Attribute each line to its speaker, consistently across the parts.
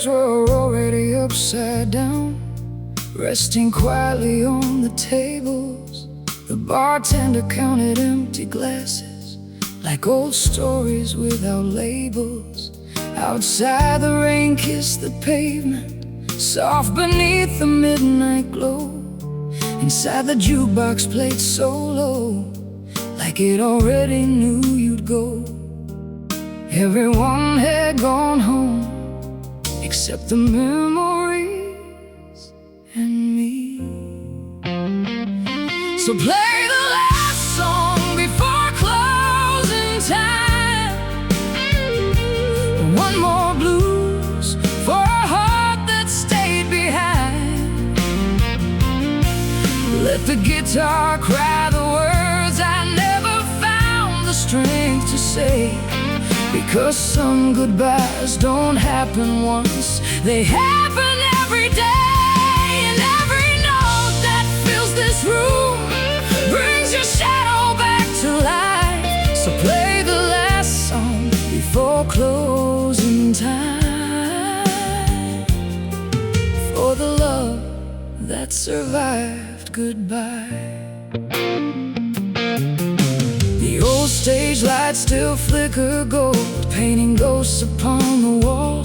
Speaker 1: chairs were already upside down, resting quietly on the tables. The bartender counted empty glasses, like old stories without labels. Outside the rain kissed the pavement, soft beneath the midnight glow. Inside the jukebox played so low, like it already knew you'd go. Everyone had gone home, except the memories and me. So play the last song before closing time. One more blues for a heart that stayed behind. Let the guitar cry the words I never found the strength to say. Because some goodbyes don't happen once, they happen every day. And every note that fills this room brings your shadow back to life. So play the last song before closing time, for the love that survived goodbye. The old stage lights still flicker gold, painting ghosts upon the wall.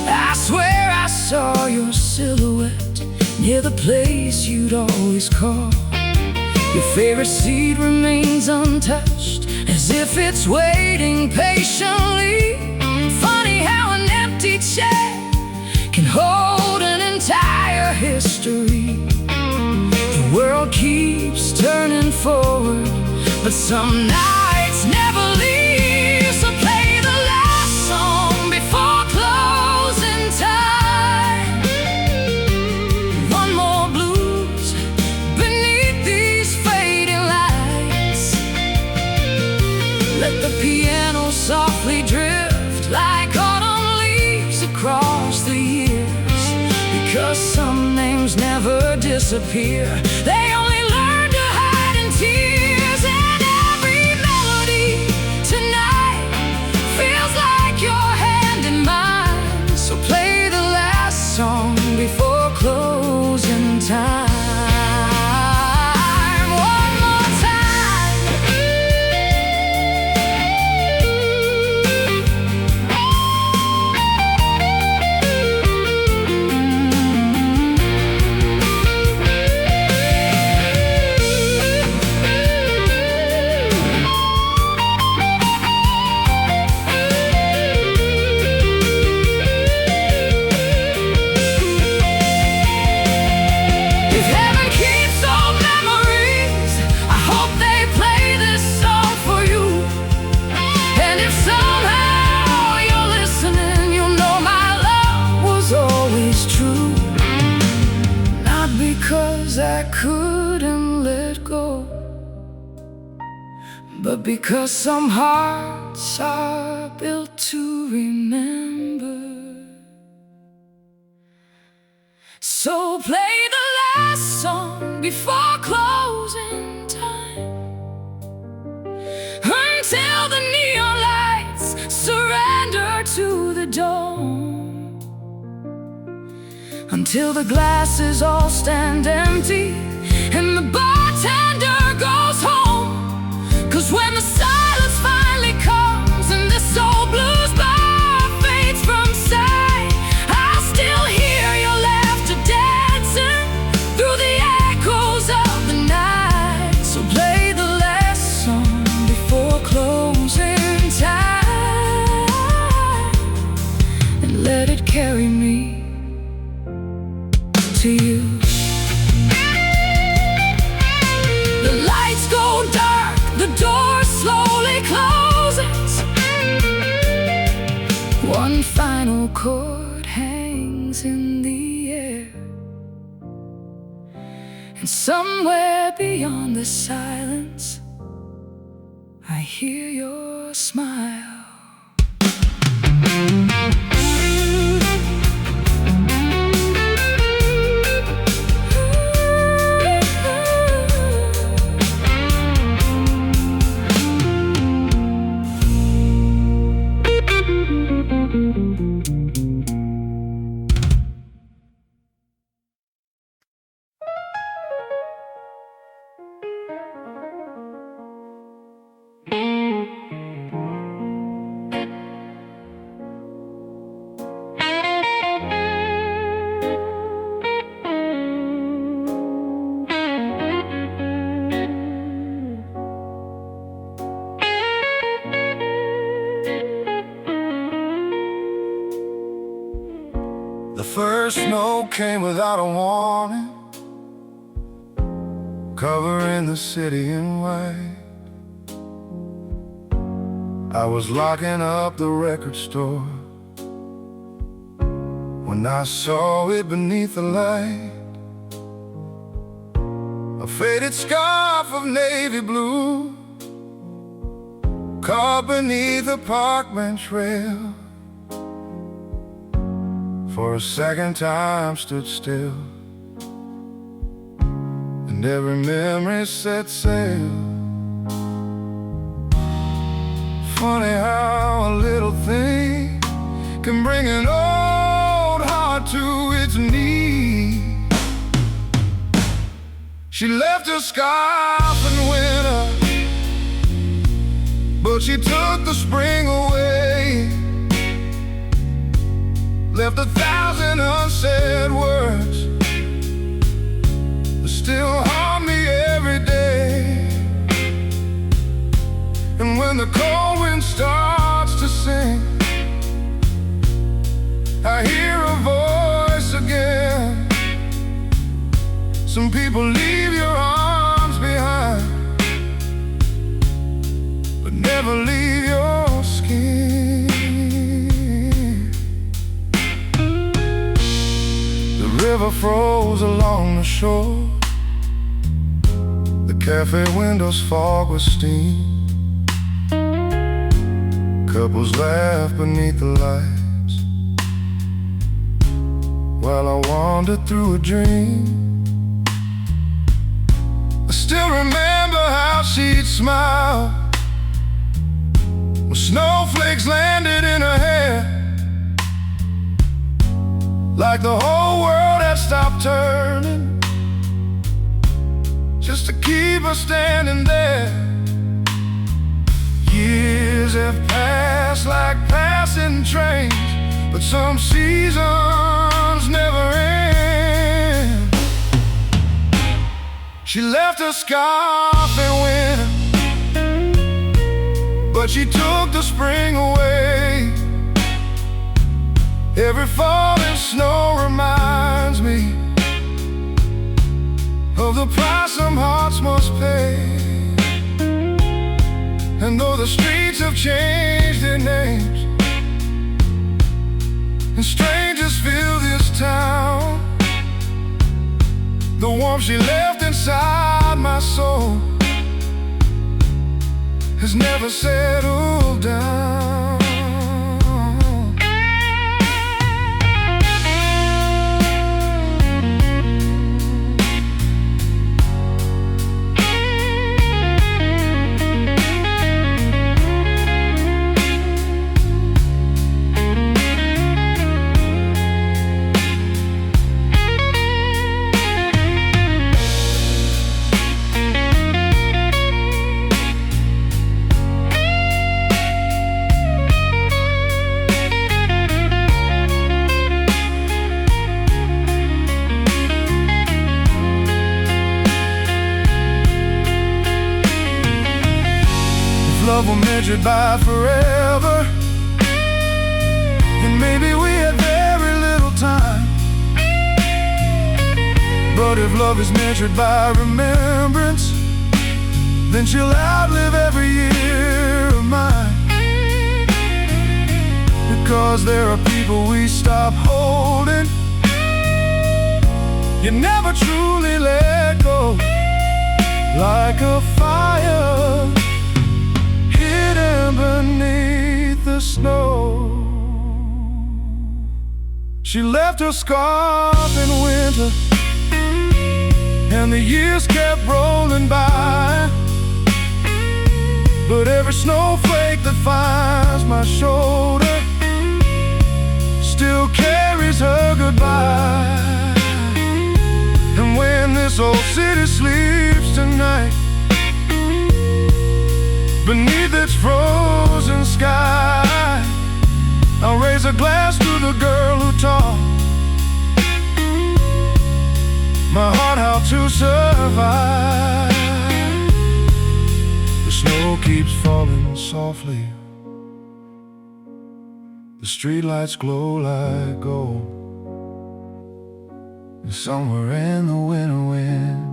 Speaker 1: I swear I saw your silhouette near the place you'd always call. Your favorite seat remains untouched, as if it's waiting patiently. Funny how an empty chair can hold an entire history. The world keeps turning forward, but some nights never leave. So play the last song before closing time. One more blues beneath these fading lights. Let the piano softly drift like autumn leaves across the years. Because some names never disappear, they only learn to hide in tears. And every melody tonight feels like your hand in mine. So play the last song before closing time. One more time. If heaven keeps old memories, I hope they play this song for you. And if somehow you're listening, you'll know my love was always true. Not because I couldn't let go, but because some hearts are built to remember. So play the last song before closing time, until the neon lights surrender to the dawn, until the glasses all stand empty and the bartender goes home. 'Cause when the silence finally comes and this old blues bar fades from sight, I'll still hear your laughter dancing through the echoes of the night. So play the last song before closing time, and let it carry me to you. The lights go dark, the door slowly closes. One final chord hangs in the air, and somewhere beyond the silence I hear your smile. The first snow came without a warning, covering the city in white. I was locking up the record store when I saw it beneath the light. A faded scarf of navy blue caught beneath a park bench rail. For a second time stood still, and every memory set sail. Funny how a little thing can bring an old heart to its knees. She left her scarf in winter, but she took the spring away. Left 1,000 unsaid words that still haunt me every day. And when the cold wind starts to sing, I hear a voice again. Some people leave your arms behind, but never leave your skin. The river froze along the shore, the cafe windows fog with steam. Couples laugh beneath the lights while I wandered through a dream. I still remember how she'd smile when snowflakes landed in her hair, like the whole world had stopped turning just to keep her standing there. Years have passed like passing trains, but some seasons never end. She left her scarf in winter, but she took the spring away. Every falling snow reminds me of the price some hearts must pay. And though the streets have changed their names and strangers fill this town, the warmth she left inside my soul has never settled down. Love were measured by forever, and maybe we had very little time. But if love is measured by remembrance, then she'll outlive every year of mine. Because there are people we stop holding, you never truly let go. Like a fire hidden beneath the snow. She left her scarf in winter, and the years kept rolling by. But every snowflake that finds my shoulder still carries her goodbye. And when this old city sleeps tonight, beneath its frozen sky, I'll raise a glass to the girl who taught my heart how to survive. The snow keeps falling softly, the streetlights glow like gold, Somewhere in the winter wind,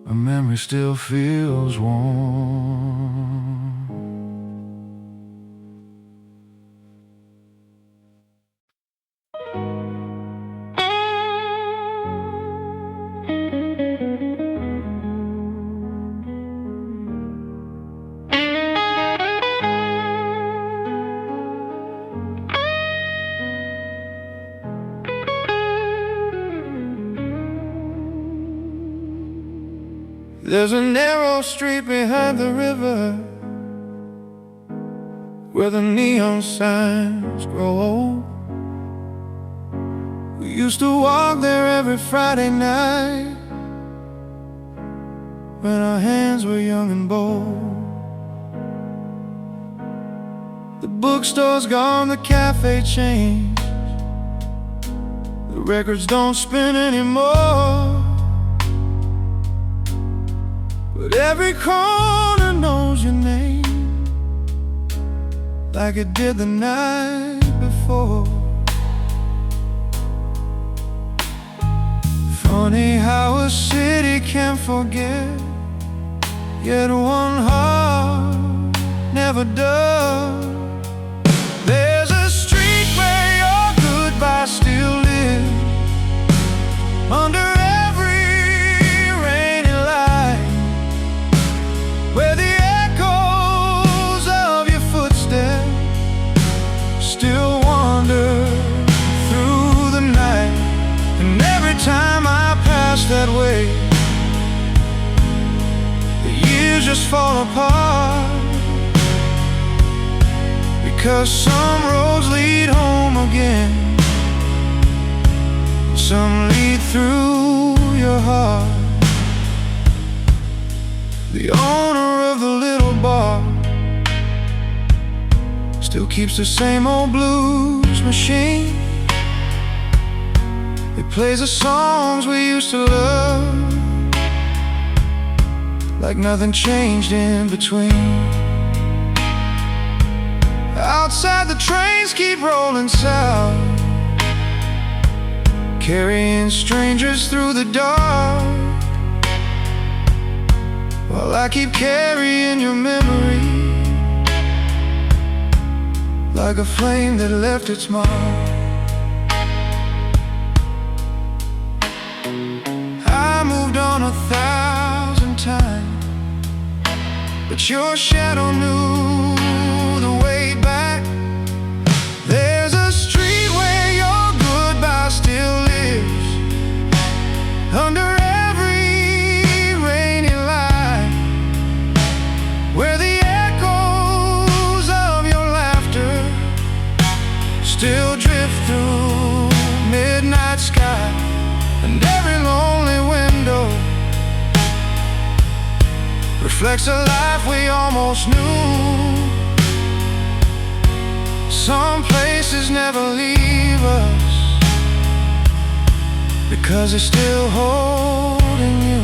Speaker 1: a memory still feels warm. There's a narrow street behind the river where the neon signs grow old. We used to walk there every Friday night when our hands were young and bold. The bookstore's gone, the cafe changed, the records don't spin anymore, but every corner knows your name like it did the night before. Funny how a city can forget, yet one heart never does. There's a street where your goodbye still lives, under where the echoes of your footsteps still wander through the night. And every time I pass that way, the years just fall apart, because some roads lead home again, some lead through your heart. The owner of the little bar still keeps the same old blues machine. It plays the songs we used to love, like nothing changed in between. Outside the trains keep rolling south, carrying strangers through the dark, while I keep carrying your memory like a flame that left its mark. I moved on 1,000 times, but your shadow knew the way back. There's a street where your goodbye still lives, under where the echoes of your laughter still drift through midnight sky, and every lonely window reflects a life we almost knew. Some places never leave us, because they're still holding you.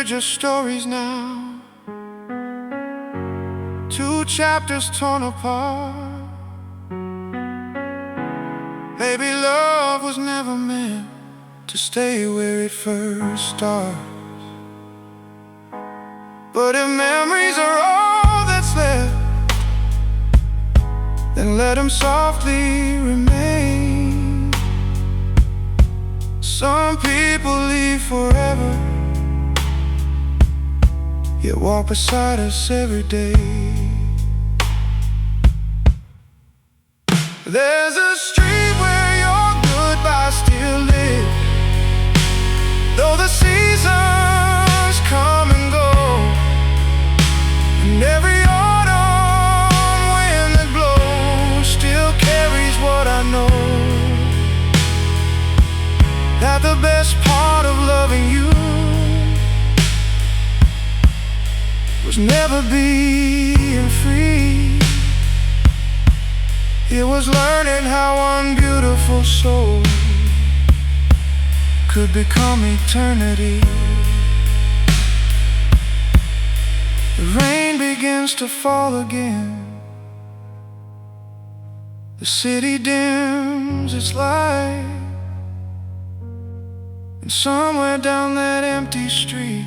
Speaker 1: Just stories now, 2 chapters torn apart. Baby, love was never meant to stay where it first starts, but if memories are all that's left, then let them softly remain. Some people leave forever, yet walk beside us every day. There's a street where your goodbye still lives, though the seasons come and go, and every autumn wind that blows still carries what I know, that the best part of loving you never being free. It was learning how one beautiful soul could become eternity. The rain begins to fall again. The city dims its light, and somewhere down that empty street,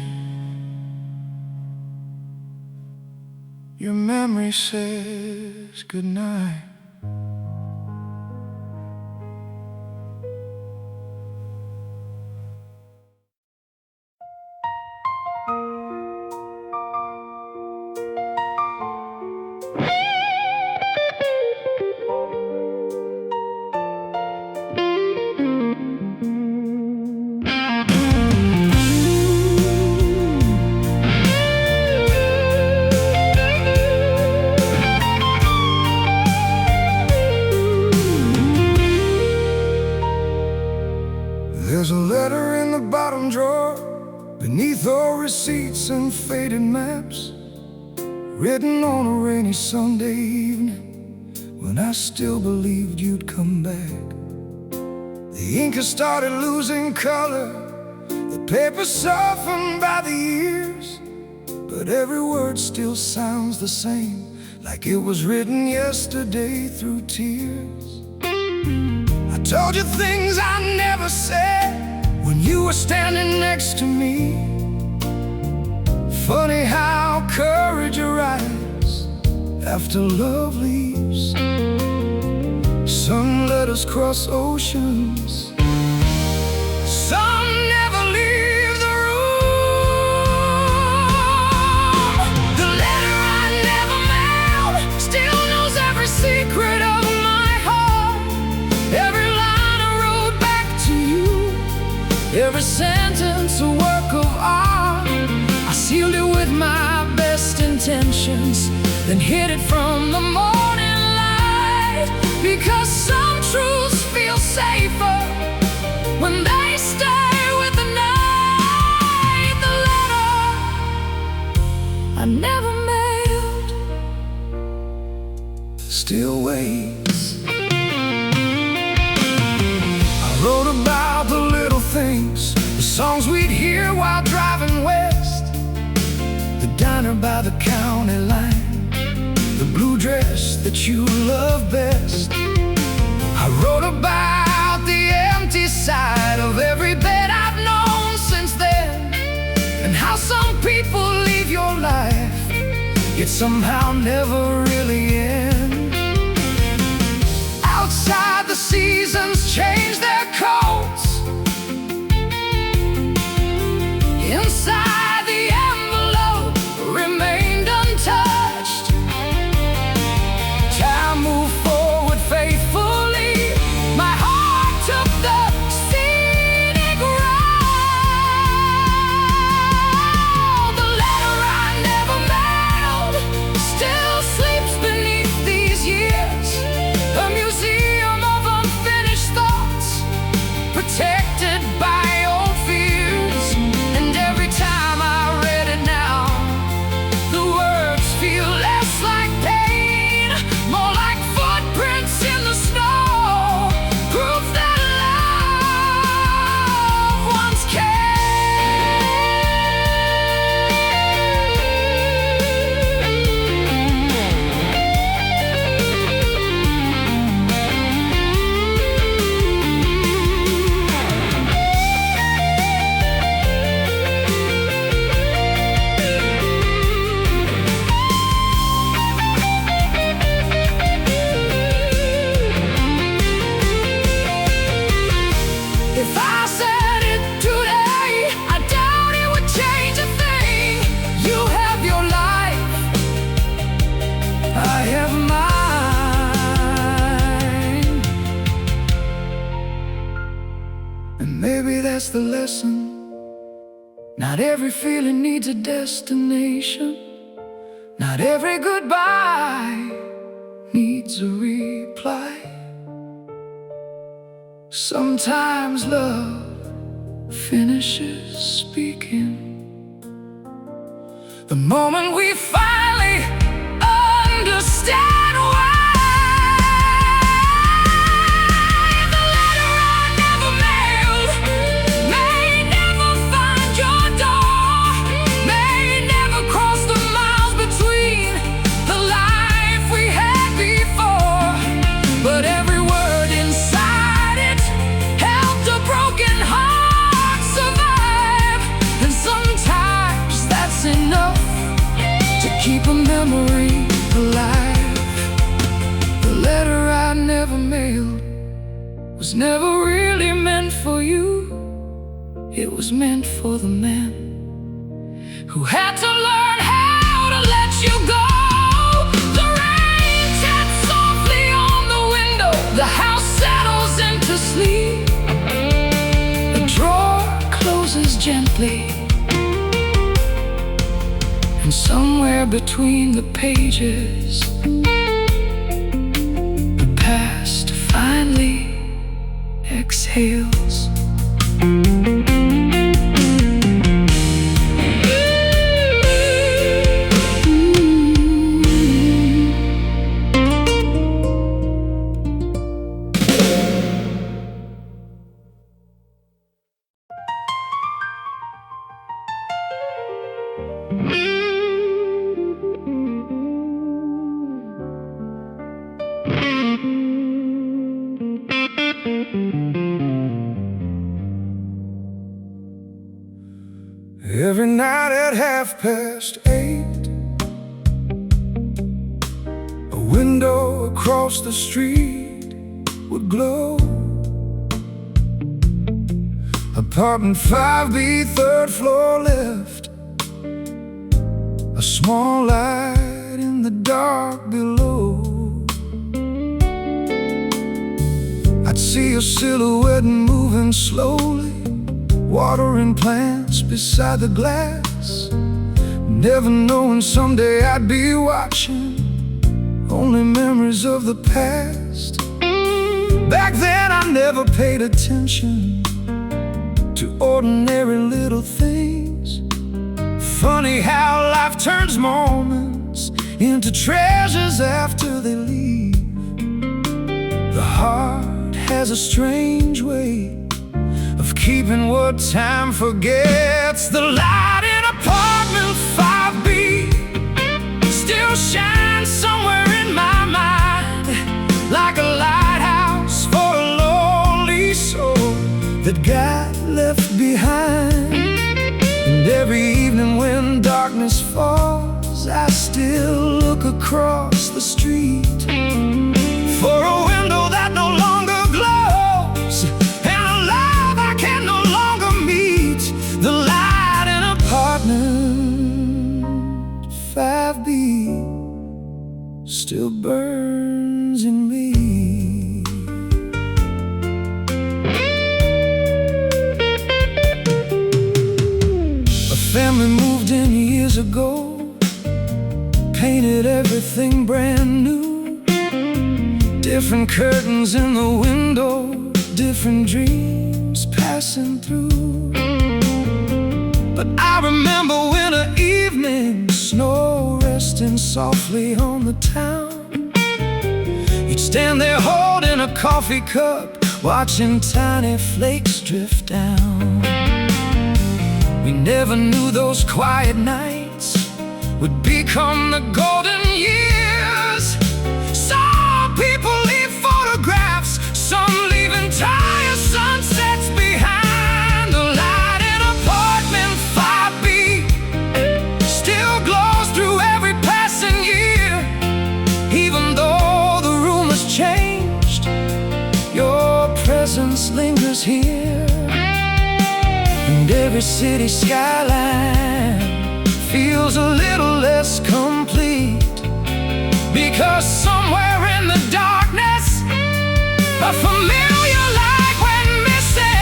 Speaker 1: your memory says goodnight. There's a letter in the bottom drawer, beneath all receipts and faded maps, written on a rainy Sunday evening, when I still believed you'd come back. The ink has started losing color, the paper softened by the years, but every word still sounds the same, like it was written yesterday through tears. I told you things I never said when you were standing next to me. Funny how courage arrives after love leaves. Some letters cross oceans, some never leave the room. The letter I never mailed still knows every secret of my heart. Every every sentence a work of art. I sealed it with my best intentions, then hid it from the morning light, because some truths feel safer when they stay with the night. The letter I never mailed still waits. I wrote about the little things, the songs we'd hear while driving west, the diner by the county line, the blue dress that you love best. I wrote about the empty side of every bed I've known since then, and how some people leave your life, yet somehow never really end. Outside the seasons change their coats, inside the envelope remained untouched. Time moved forward faithfully, my heart took the scenic route. The letter I never mailed still sleeps beneath these years, a museum of unfinished thoughts, protected by old fears. And every time I read it now, the words feel less like pain, more like footprints in the snow, proof that love once if I said it today, I doubt it would change a thing. You have your life, I have mine. And maybe that's the lesson. Not every feeling needs a destination. Not every goodbye needs a reply. Sometimes love finishes speaking the moment we find understand why. The letter I never mailed may never find your door, may never cross the miles between the life we had before. But every word inside it helped a broken heart survive. And sometimes that's enough to keep a memory alive. The letter I never mailed was never really meant for you. It was meant for the man who had to learn how to let you go. The rain taps softly on the window, the house settles into sleep, the drawer closes gently, and somewhere between the pages, the past finally exhales. Every night at 8:30, a window across the street would glow. Apartment 5B, 3rd floor left, a small light in the dark below. I'd see your silhouette moving slowly, watering plants beside the glass, never knowing someday I'd be watching. Only memories of the past. Back then I never paid attention to ordinary little things. Funny how life turns moments into treasures after they leave. The heart has a strange way of keeping what time forgets. The light in apartment 5B still shines somewhere in my mind, like a lighthouse for a lonely soul that got left behind. And every evening when darkness falls, I still look across the street for a window that no longer glows, and a love I can no longer meet. The light in apartment 5B still burns in me. A family moved in years ago, painted everything brand new. Different curtains in the window, different dreams passing through. But I remember winter evenings, snow resting softly on the town. You'd stand there holding a coffee cup, watching tiny flakes drift down. We never knew those quiet nights would become the golden years. Some people leave photographs, some leave entire sunsets behind. The light in apartment 5B still glows through every passing year. Even though the room has changed, your presence lingers here. And every city skyline feels a little less complete, because somewhere in the darkness a familiar light went missing.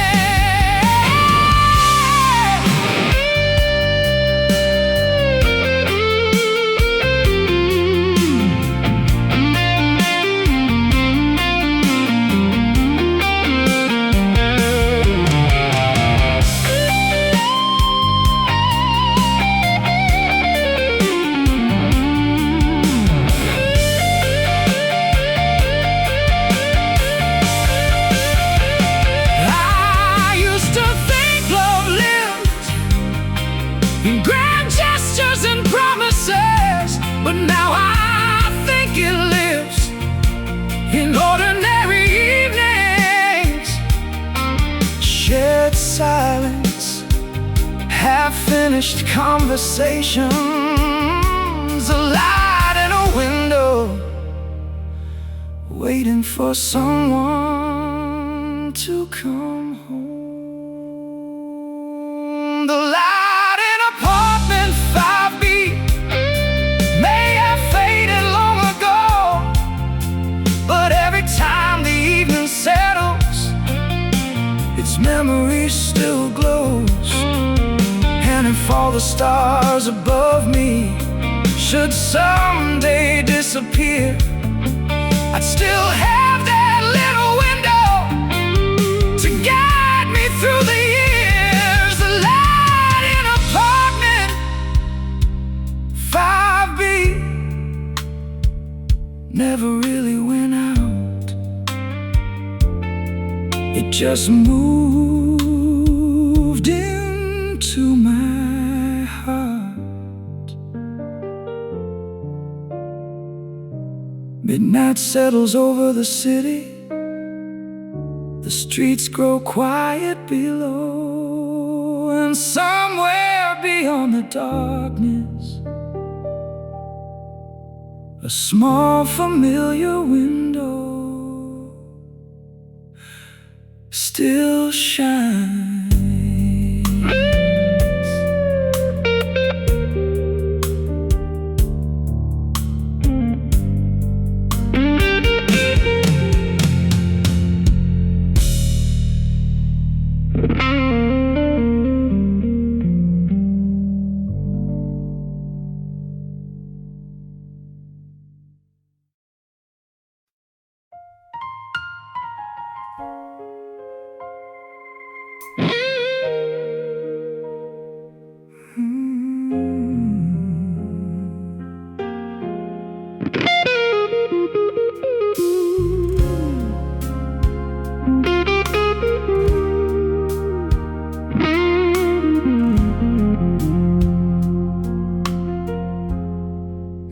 Speaker 1: half-finished conversations, a light in a window, waiting for someone to come home. The light in apartment 5B may have faded long ago, but every time the evening settles, its memory still glows. And if all the stars above me should someday disappear, I'd still have that little window to guide me through the years. The light in apartment 5B never really went out. It just moved into my heart. Midnight settles over the city. The streets grow quiet below, and somewhere beyond the darkness, a small familiar window still shines.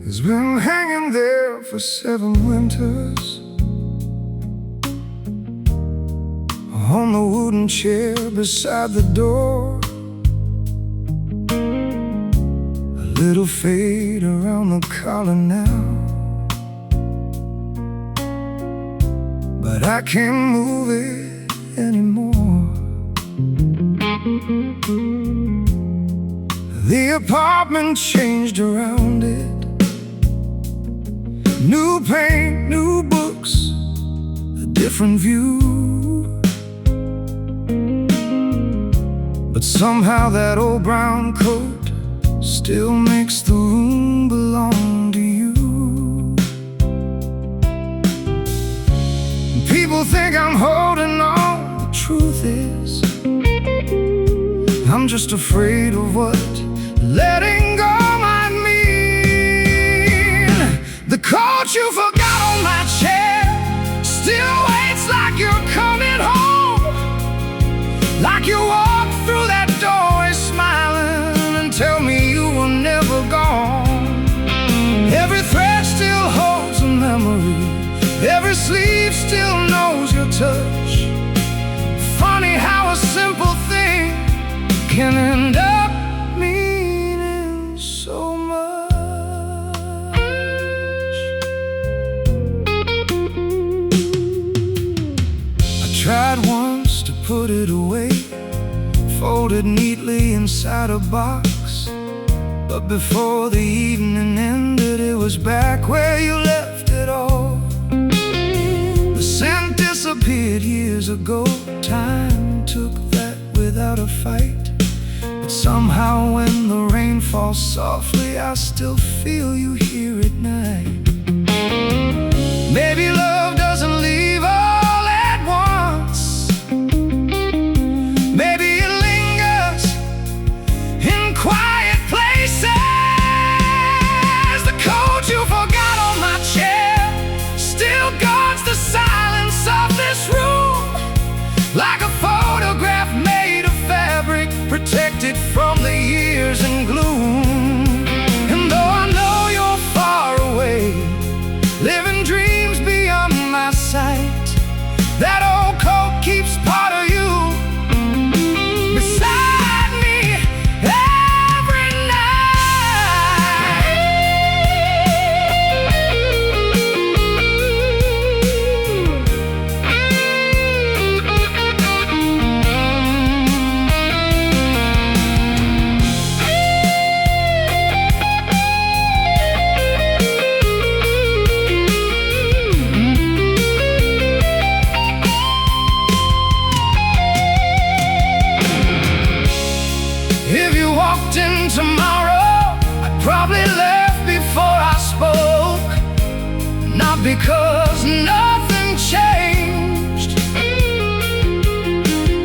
Speaker 1: It's been hanging there for 7 winters, on the wooden chair beside the door. A little fade around the collar now, but I can't move it anymore. The apartment changed around it. New paint, new books, a different view. But somehow that old brown coat still makes the room belong to you. People think I'm holding on. The truth is, I'm just afraid of what letting go might mean. The coat you forgot on my chair still waits like you're coming home, like you walk through that doorway smiling and tell me you were never gone. Every thread still holds a memory, every sleeve still knows your touch. Funny how a simple thing can end up meaning so much. I tried once to put it away, folded neatly inside a box, but before the evening ended, it was back where you left it all. The scent disappeared years ago. Time took that without a fight, but somehow when the rain falls softly, I still feel you here at night. Maybe love doesn't leave all at once. Maybe it lingers in quiet places. The coat you forgot on my chair still guards the silence of this room, like a photograph made of fabric, protected from the years and gloom. And though I know you're far away, living dreams beyond my walked in tomorrow, I'd probably left before I spoke. Not because nothing changed,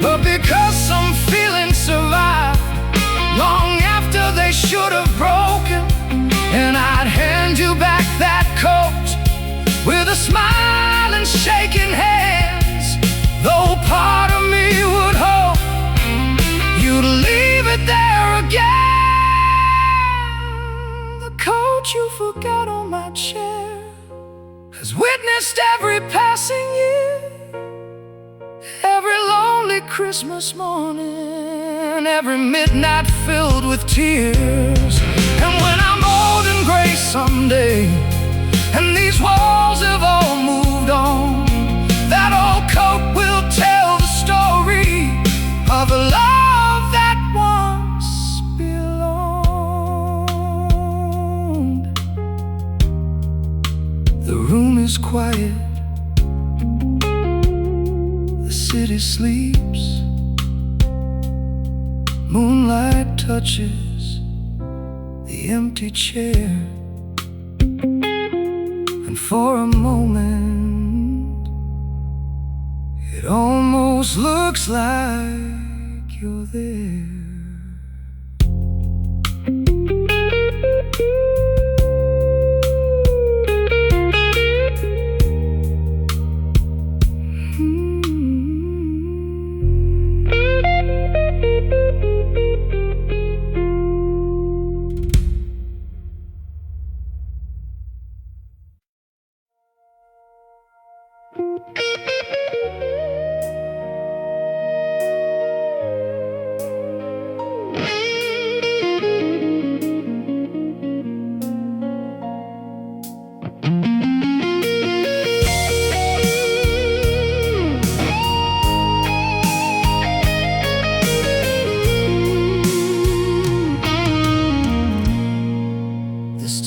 Speaker 1: but because some feelings survive long after they should have broken. And I'd hand you back that coat with a smile and shaking hands, though part of me would hope you'd leave it there again. The coat you forgot on my chair has witnessed every passing year, every lonely Christmas morning, every midnight filled with tears. And when I'm old and gray someday, and these walls have all moved on, that old coat will tell the story of a love that once belonged. The room is quiet, the city sleeps, moonlight touches the empty chair, and for a moment it almost looks like you're there.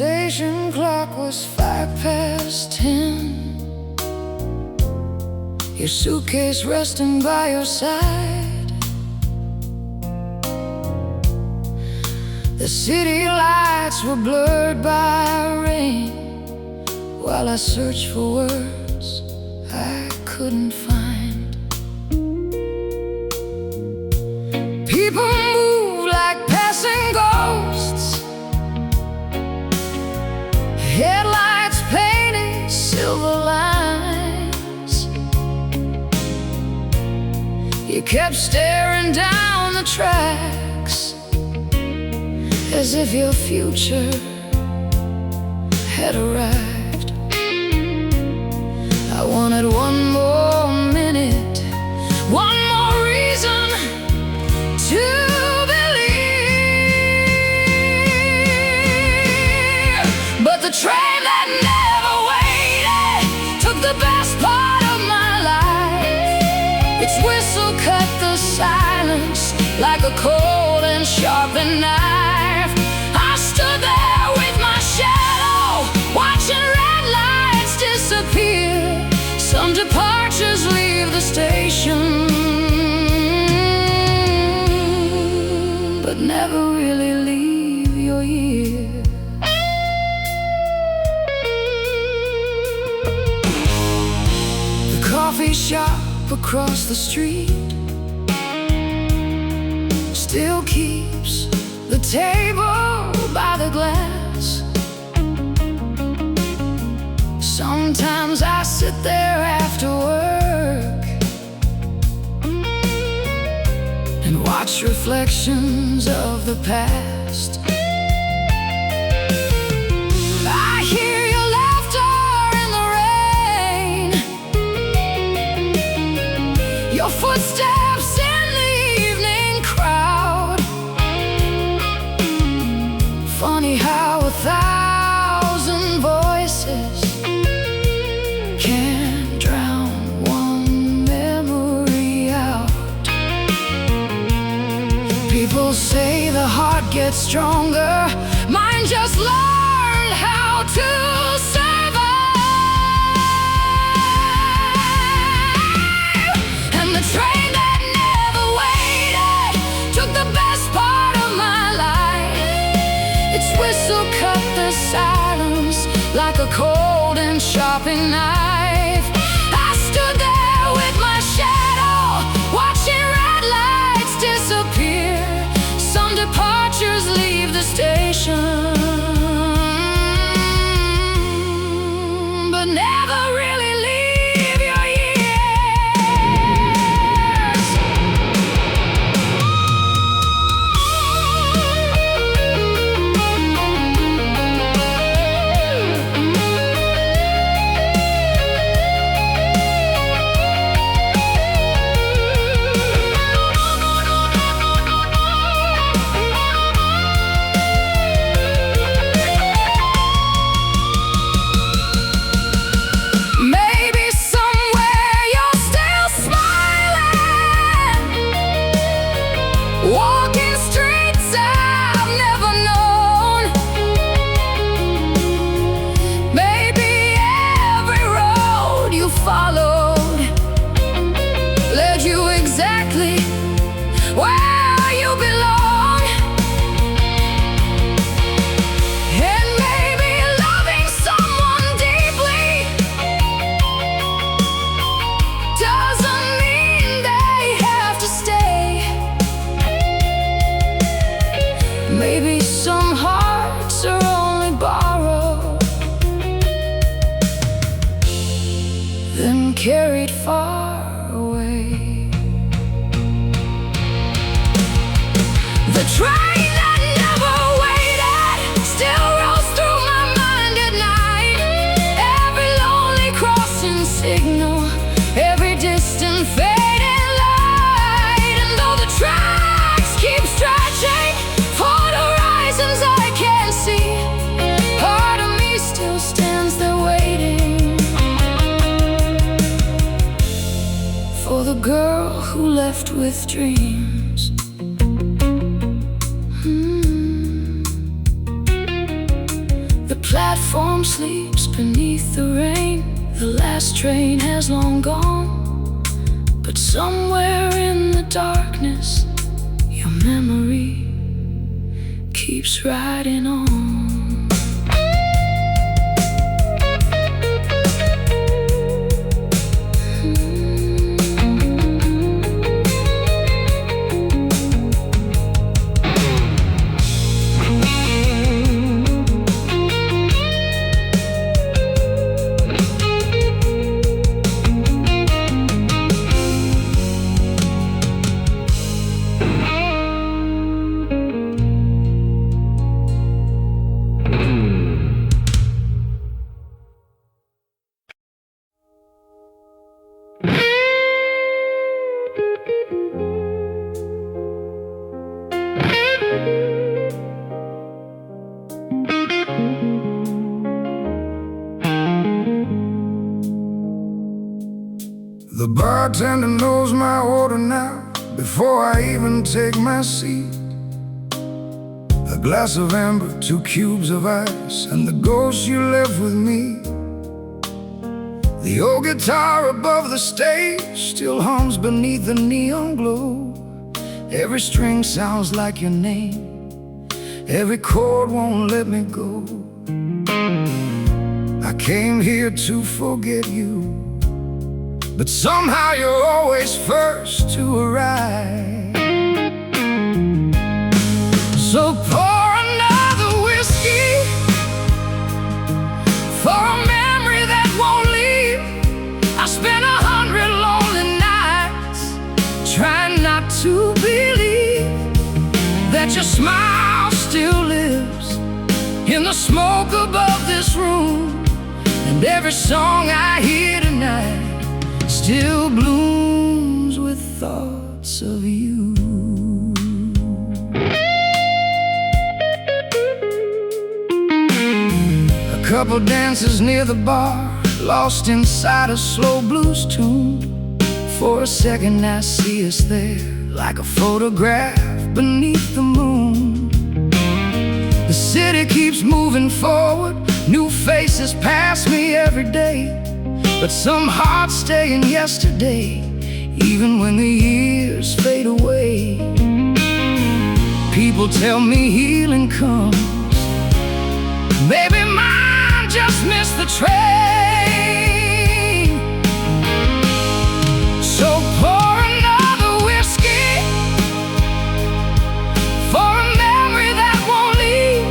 Speaker 1: Station clock was 10:05. Your suitcase resting by your side. The city lights were blurred by rain, while I searched for words I couldn't find. People move like passing ghosts, headlights painted silver lines. You kept staring down the tracks as if your future had arrived. I wanted one more minute, one more reason to believe. But the train that never waited took the best part of my life. Its whistle cut the silence like a cold and sharpened knife. I stood there with my shadow, watching red lights disappear. Some departures leave the station, but never really leave your ear. The coffee shop across the street still keeps the table by the glass. Sometimes I sit there after work and watch reflections of the past. I hear your laughter in the rain, your footsteps in the evening crowd. Funny how 1,000 voices can't drown one memory out. People say the heart gets stronger, mine just learned how to survive. And the train that never waited took the best part of my life. silence like a cold and sharpened knife. I stood there with my shadow, watching red lights disappear. Some departures leave the station, but never really leave your ears. Maybe somewhere you're still smiling, walking streets I've never known. Maybe every road you followed led you exactly where you belong. And maybe loving someone deeply doesn't mean they have to stay. Maybe some hearts are only borrowed, then carried far away. The train that never waited still rolls through my mind at night. Every lonely crossing signal, every distant fading light. And though the tracks keep stretching for the horizons I can't see, part of me still stands there waiting for the girl who left with dreams. The platform sleeps beneath the rain. The last train has long gone, but somewhere in the darkness, your memory keeps riding on. The bartender knows my order now, before I even take my seat. A glass of amber, 2 cubes of ice, and the ghost you left with me. The old guitar above the stage still hums beneath the neon glow. Every string sounds like your name, every chord won't let me go. I came here to forget you, but somehow you're always first to arrive. So pour another whiskey for a memory that won't leave. I spent 100 lonely nights trying not to believe that your smile still lives in the smoke above this room. And every song I hear tonight still blooms with thoughts of you. A couple dances near the bar, lost inside a slow blues tune. For a second I see us there, like a photograph beneath the moon. The city keeps moving forward, new faces pass me every day, but some hearts stay in yesterday, even when the years fade away. People tell me healing comes Maybe mine just missed the train. So pour another whiskey for a memory that won't leave.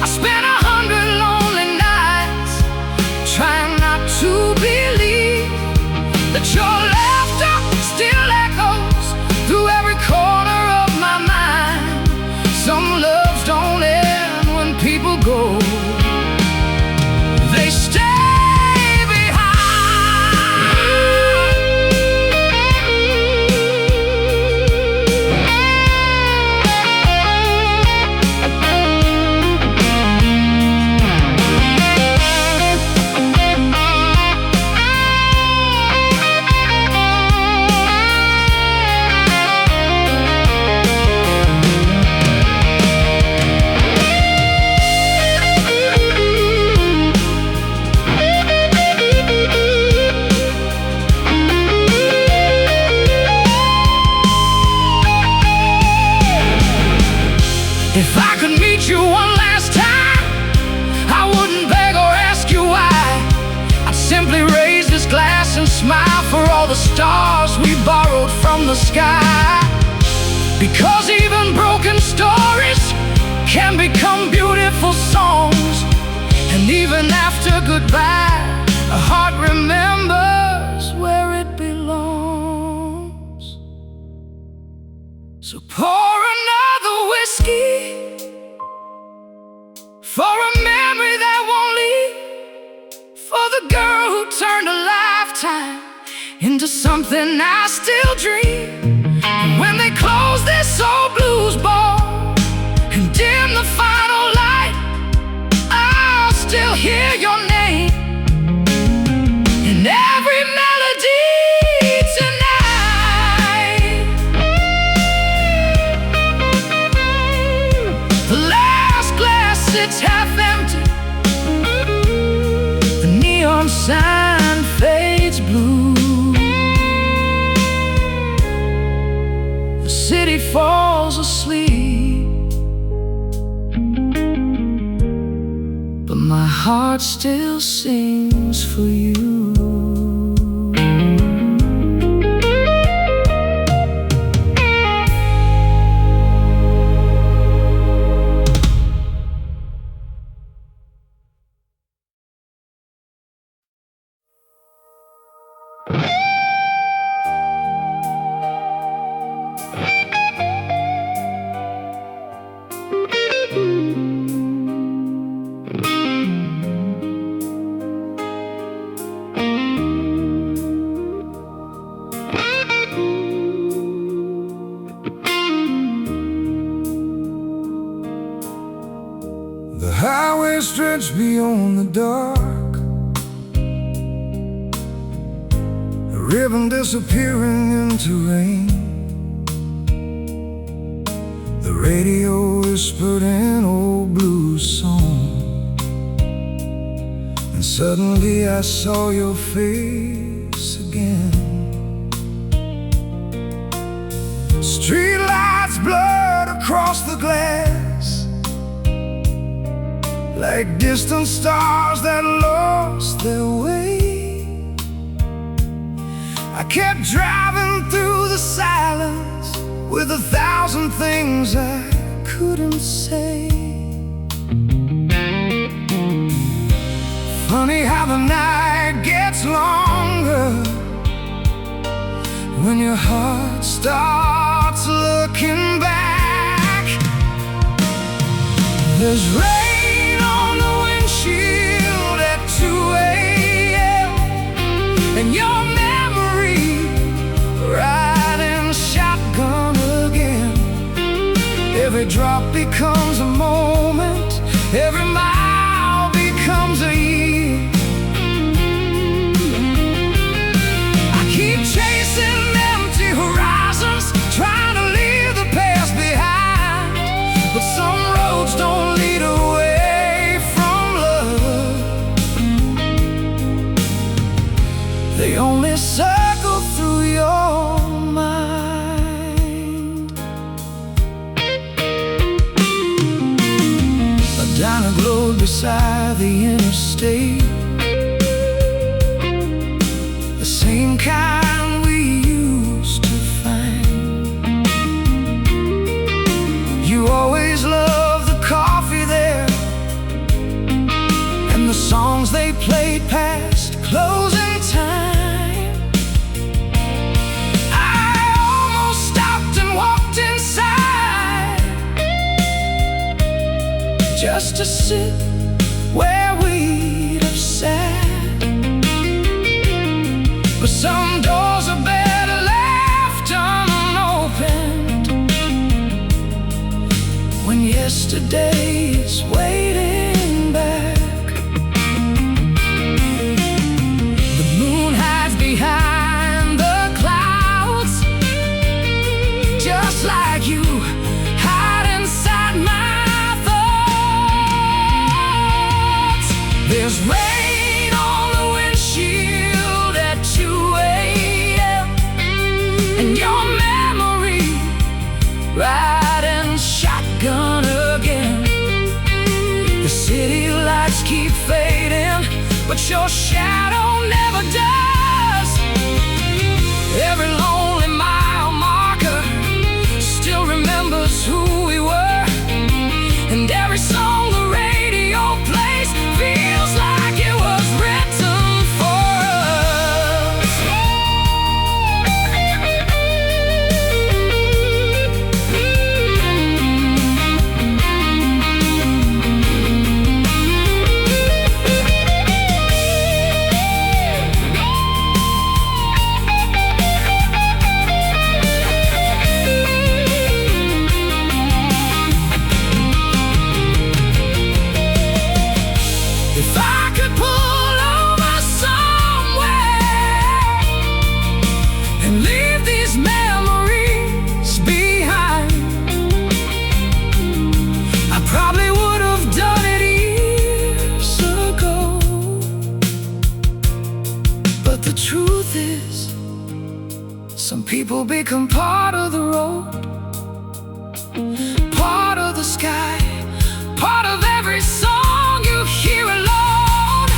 Speaker 1: I spent 100 lonely nights trying not to believe that your laughter still echoes through every corner of my mind. Some loves don't end when people go. They stay If I could meet you one last time, I wouldn't beg or ask you why. I'd simply raise this glass and smile for all the stars we borrowed from the sky. Because even broken stories can become beautiful songs. And even after goodbye, a heart remembers where it belongs. So pour another whiskey for a memory that won't leave, for the girl who turned a lifetime into something I still dream. And when they close this old blues bar and dim the final light, I'll still hear your name in every melody tonight. The last glass sits half empty, the neon sign fades blue, the city falls asleep, but my heart still sings for you.
Speaker 2: The highway stretched beyond the dark, a ribbon disappearing into rain. The radio whispered an old blues song, and suddenly I saw your face again. Streetlights blurred across the glass, like distant stars that lost their way. I kept driving through the silence with 1,000 things I couldn't say. Funny how the night gets longer when your heart starts looking back. There's rain on the windshield at 2 a.m. and your memory riding shotgun again. Every drop becomes a moment, every mile becomes a year. I keep chasing empty horizons, trying to leave the past behind, but some roads don't lead away from love. They only circle through your mind. A diner glowed
Speaker 1: beside the interstate, the same kind we used to find. You always loved the coffee there and the songs they played past closing time. I almost stopped and walked inside just to sit where we'd have sat. But some doors are better left unopened when yesterday is waiting back. The moon hides behind the clouds, just like you hide inside my thoughts. There's rain on the windshield at 2 a.m. and your memory riding shotgun again. The city lights keep fading, but your shadow never does. Every lonely mile marker still remembers who we were, and every song the radio plays feels like it was written for us. If I could pull over somewhere and leave these memories behind, I probably would have done it years ago. But the truth is, some people become part of the road, part of the sky, part of every song you hear alone.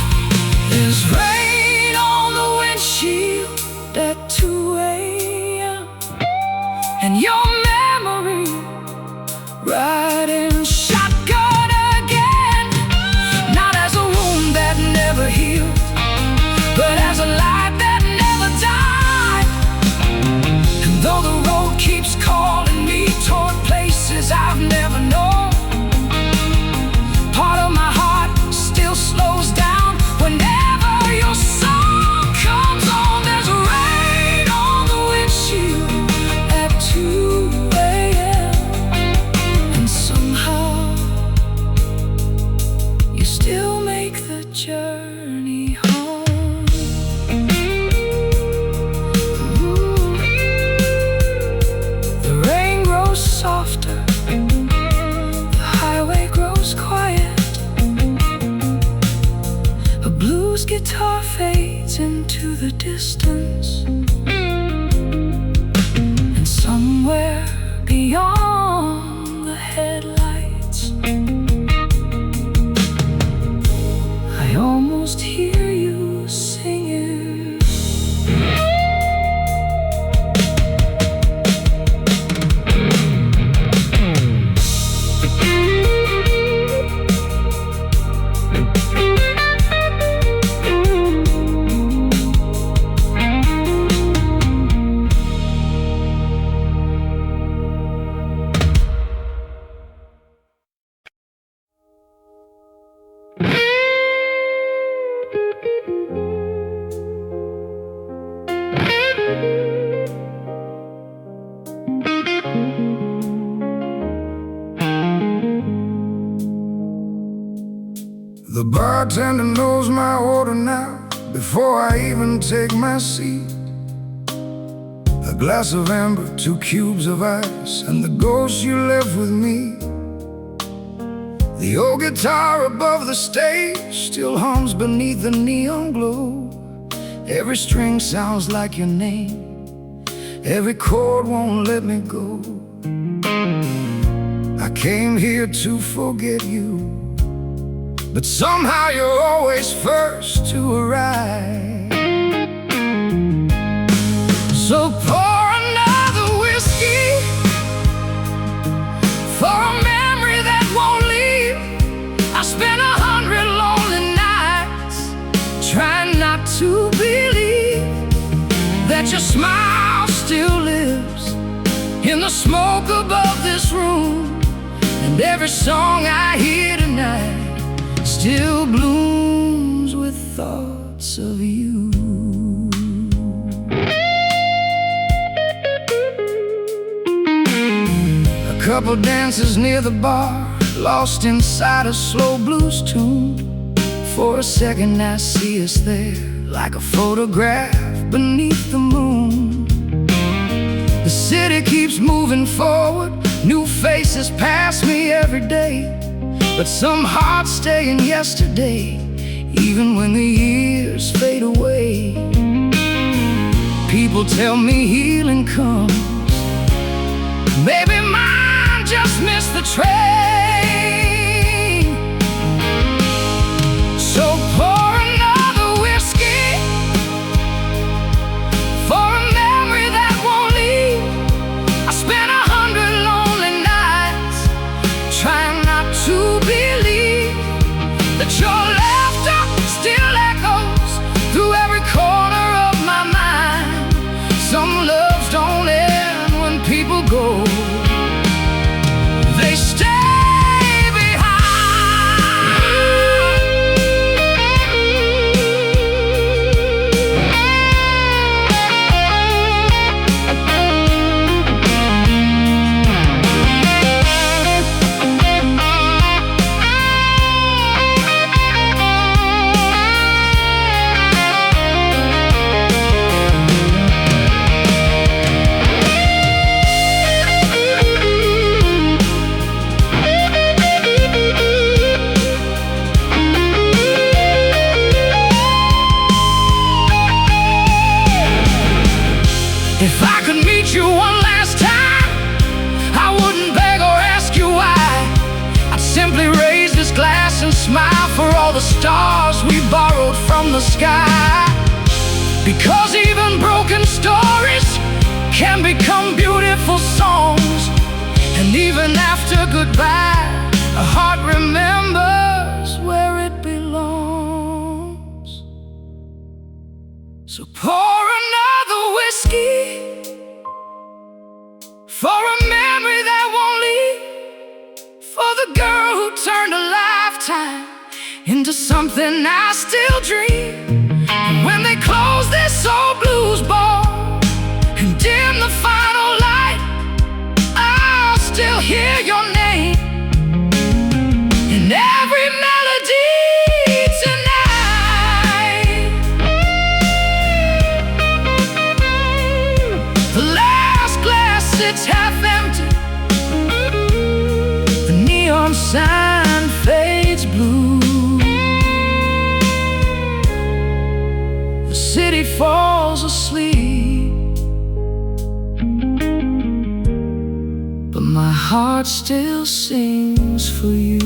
Speaker 1: There's rain on the windshield at 2 a.m. and your memory riding shotgun again. Not as a wound that never healed, but as a light that never died. And though the road keeps calling me toward places I've never known, part of my heart still slows down whenever your song comes on. There's rain on the windshield at 2 a.m. and somehow you still make the journey home. The rain grows softer, the highway grows quiet, a blues guitar fades into the distance, and somewhere beyond the headlights, I almost hear you singing.
Speaker 2: The bartender knows my order now before I even take my seat. A glass of amber, 2 cubes of ice, and the ghost you left with me. The old guitar above the stage still hums beneath the neon glow. Every string sounds like your name, every chord won't let me go. I came here to forget you, but somehow you're always first to arrive. So pour another whiskey for a memory that won't leave. I spent 100 lonely nights trying not to believe that your smile still lives in the smoke above this room, and every song I hear tonight still blooms with thoughts of you. A couple dances near the bar, lost inside a slow blues tune. For a second I see us there, like a photograph beneath the moon. The city keeps moving forward, new faces pass me every day, but some hearts stay in yesterday, even when the years fade away. People tell me healing comes, maybe mine just missed the train. So pour another whiskey for a memory that won't leave. I spent 100 lonely nights trying not to believe that your laughter still echoes through every corner of my mind. Some loves don't end when people go, they stay If I could meet you one last time, I wouldn't beg or ask you why. I'd simply raise this glass and smile for all the stars we borrowed from the sky. Because even broken stories can become beautiful songs, and even after goodbye, a heart remembers where it belongs. So pour another whiskey for a memory that won't leave, for the girl who turned a lifetime into something I still dream. And when they close this old blues bar and dim the final light, I'll still hear your name in every melody tonight. The last glass sits half empty, the neon sign fades blue, the city falls asleep, but my heart still sings for you.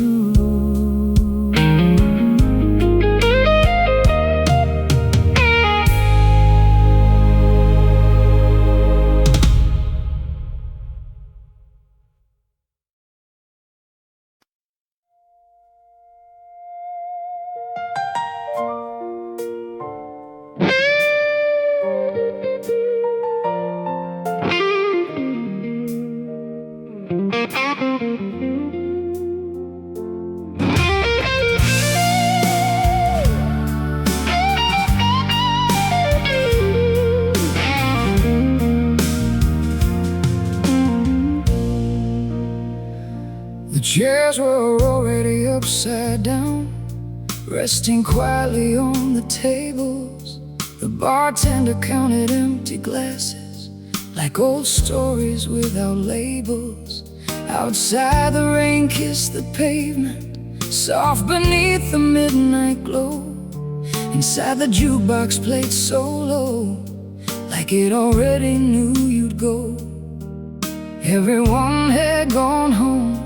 Speaker 2: The chairs were already upside down, resting quietly on the tables. The bartender counted empty glasses, like old stories without labels. Outside the rain kissed the pavement, soft beneath the midnight glow. Inside the jukebox played solo, like it already knew you'd go. Everyone had gone home,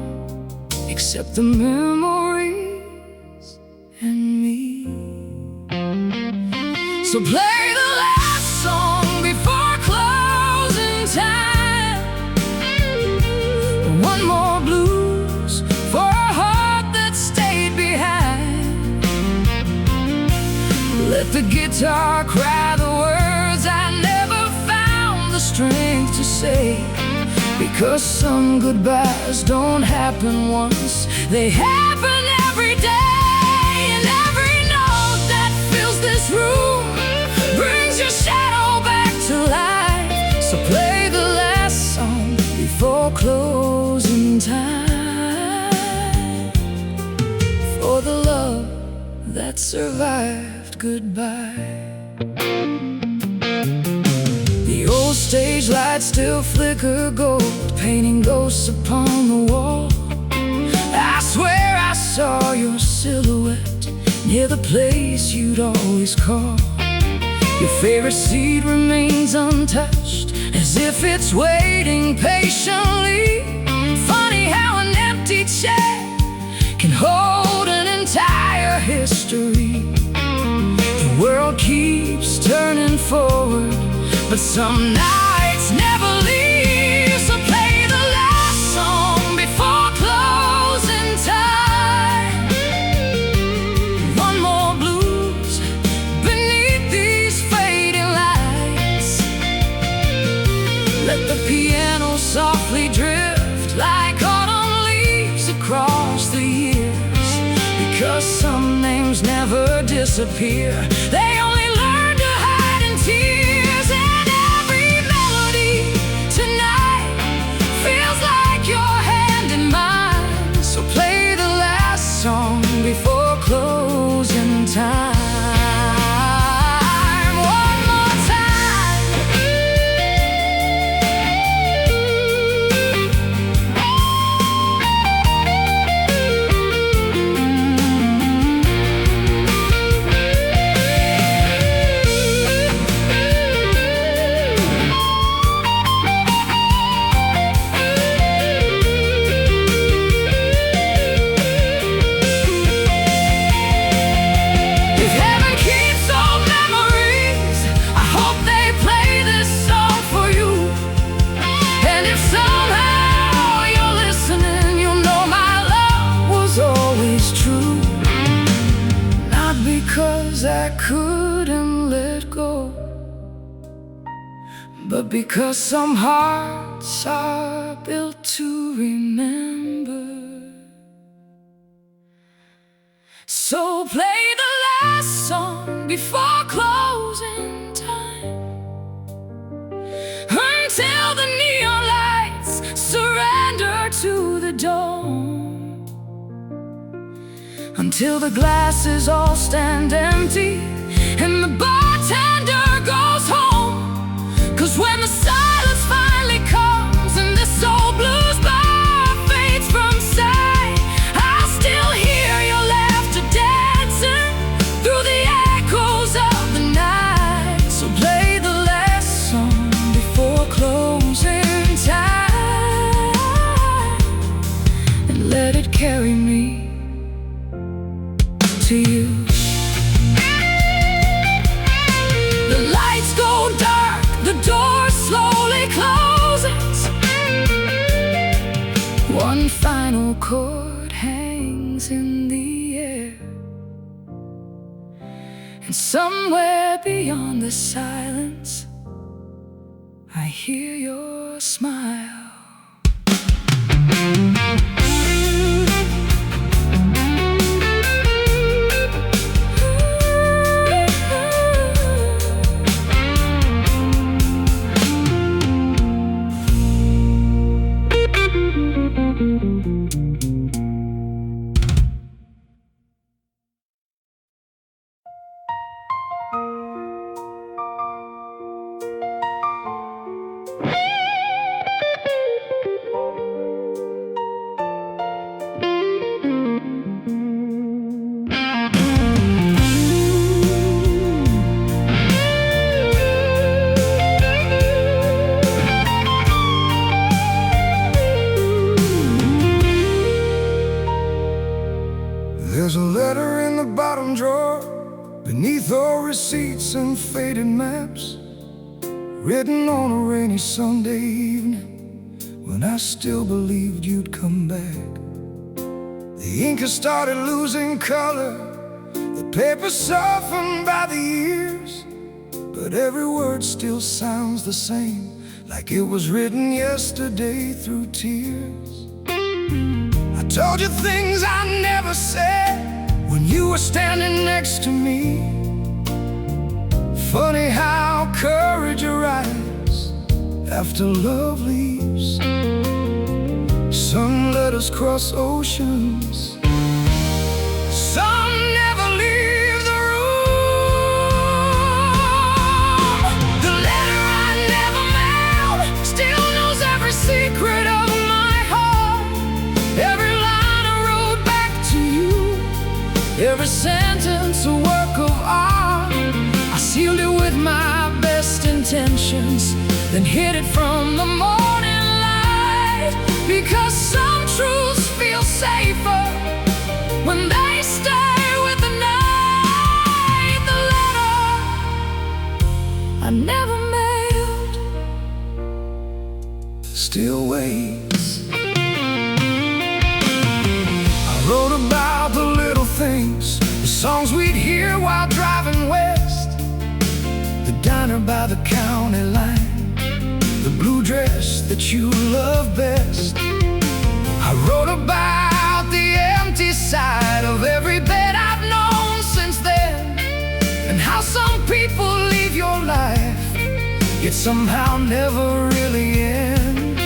Speaker 2: except the memories
Speaker 1: So play the last song before closing time. One more blues for a heart that stayed behind. Let the guitar cry the words I never found the strength to say. Because some goodbyes don't happen once, they happen every day. And every note that fills this room brings your shadow back to life. So play the last song before closing time, for the love that survived goodbye. The old stage lights still flicker gold, painting ghosts upon the wall. I swear I saw your silhouette near the place you'd always call. Your favorite seat remains untouched, as if it's waiting patiently. Funny how an empty chair can hold an entire history. The world keeps turning forward, but some nights never leave. So play the last song before closing time. One more blues beneath these fading lights. Let the piano softly drift like autumn leaves across the years. Because some names never disappear, they only learn to hide in tears. And every melody tonight feels like your hand in mine. So play the last song before closing time. One more time. If heaven keeps all memories, I hope they play this song for you. And if somehow you're listening, you'll know my love was always true. Not because I couldn't let go, but because some hearts are built to remember. So play the last song before closing time, until the neon lights surrender to the dawn, until the glasses all stand empty and the bartender goes home. 'Cause when the silence finally comes and this old blues bar fades from sight, I'll still hear your laughter dancing through the echoes of the night. So play the last song before closing time, and let it carry me to you. The lights go dark, the door slowly closes. One final chord hangs in the air, and somewhere beyond the silence I hear your smile.
Speaker 2: There's a letter in the bottom drawer beneath all receipts and faded maps, written on a rainy Sunday evening, when I still believed you'd come back. The ink has started losing color, the paper softened by the years, but every word still sounds the same, like it was written yesterday through tears. I told you things I never said when you were standing next to me. Funny how courage arrives after love leaves. Some let us cross oceans, some never leave the room. The letter I never mailed still knows every secret of my heart. Every line I wrote back to you, every sentence a work of art. I sealed it with my best intentions, then hid it from the morning light, because some truths feel safer when they stay with the night. The letter I never mailed still waits. I wrote about the little things, the songs we'd hear while driving west, the diner by the county line, the blue dress that you love best. I wrote about the empty side of every bed I've known since then, and how some people leave your life, yet somehow never really end.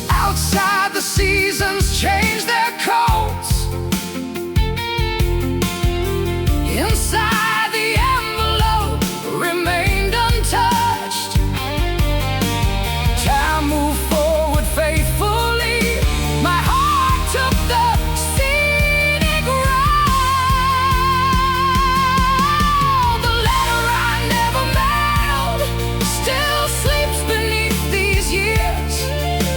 Speaker 2: Outside the seasons change their coats, inside the envelope remained untouched. Time moved forward faithfully, my heart took the scenic route. The letter I never mailed still sleeps beneath these years,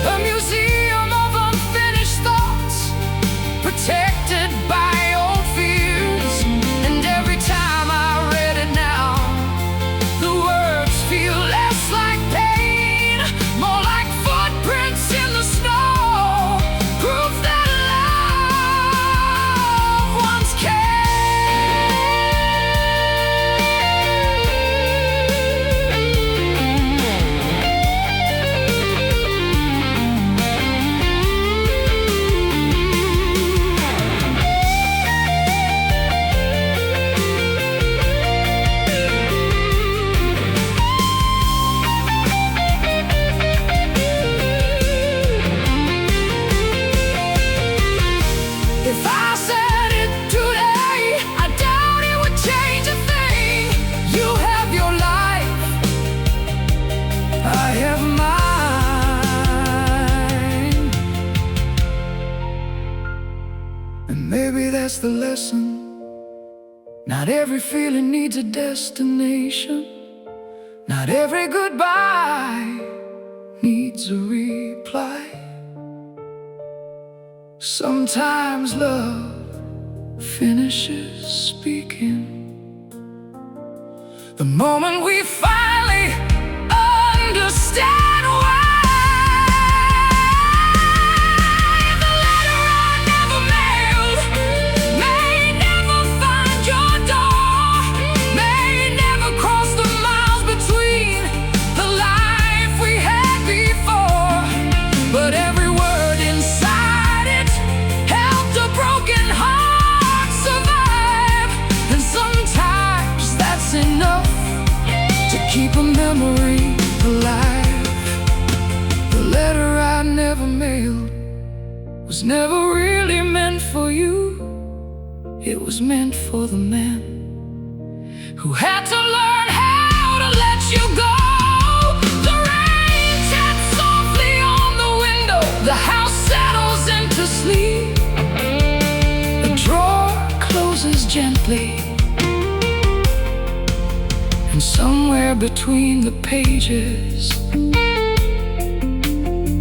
Speaker 2: a museum of unfinished thoughts, protected by old fears. And every time I read it now, the words feel less like pain, more like footprints in the snow, proof that love once If I said it today, I doubt it would change a thing. You have your life, I have mine. And maybe that's the lesson. Not every feeling needs a destination. Not every goodbye needs a reply. Sometimes love finishes speaking the moment we finally understand why. The letter I never mailed may never find your door, may never cross the miles between the life we had before, but every word inside it helped a broken heart survive. And sometimes that's enough to keep a memory alive. The letter I never mailed was never really meant for you. It was meant for the man who had to learn how to let you go. The rain taps softly on the window, the house settles into sleep, the drawer closes gently, and somewhere between the pages,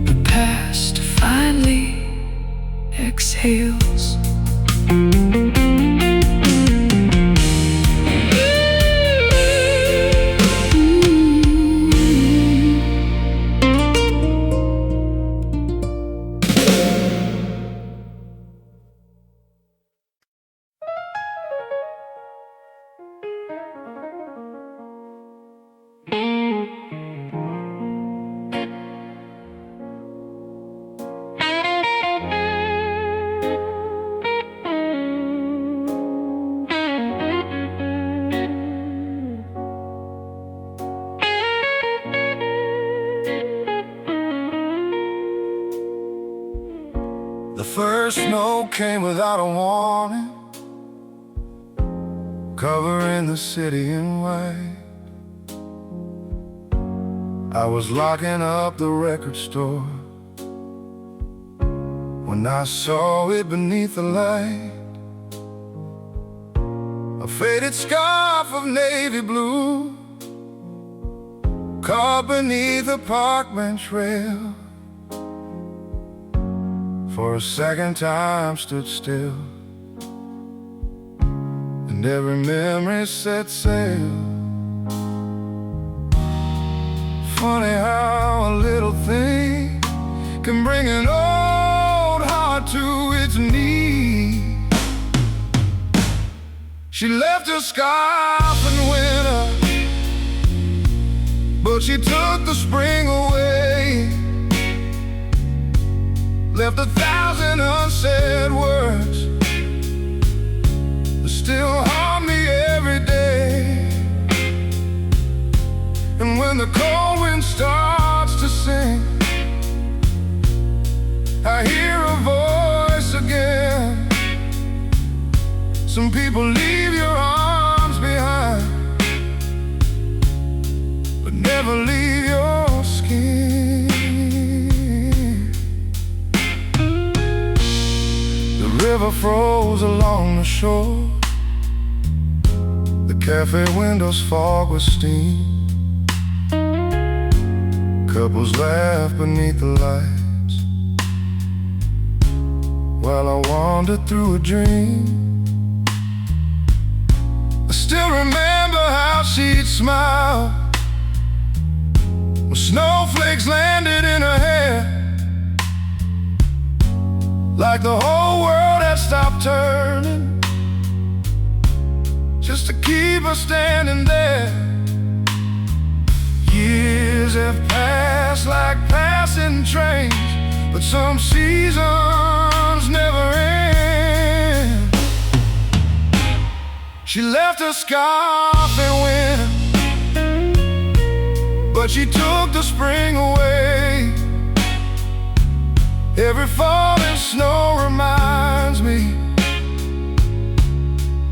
Speaker 2: the past finally exhales. first snow came without a warning, covering the city in white. I was locking up the record store when I saw it beneath the light. A faded scarf of navy blue caught beneath a park bench rail. For a second time stood still, and every memory set sail. Funny how a little thing can bring an old heart to its knees. She left her scarf in winter, but she took the spring away. Left 1,000 unsaid words that still haunt me every day. And when the cold wind starts to sing, I hear a voice again. Some people leave your arms behind, but never leave your skin. The river froze along the shore, the cafe windows fog with steam. Couples laugh beneath the lights while I wander through a dream. I still remember how she'd smile when snowflakes landed in her hair, like the whole world had stopped turning just to keep her standing there. Years have passed like passing trains, but some seasons never end. She left her scarf in winter, but she took the spring away. Every falling snow reminds me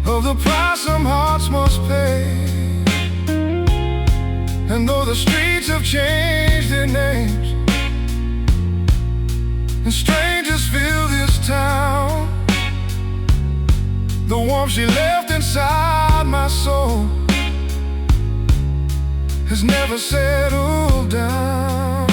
Speaker 2: of the price some hearts must pay. And though the streets have changed their names and strangers fill this town, the warmth she left inside my soul has never settled down.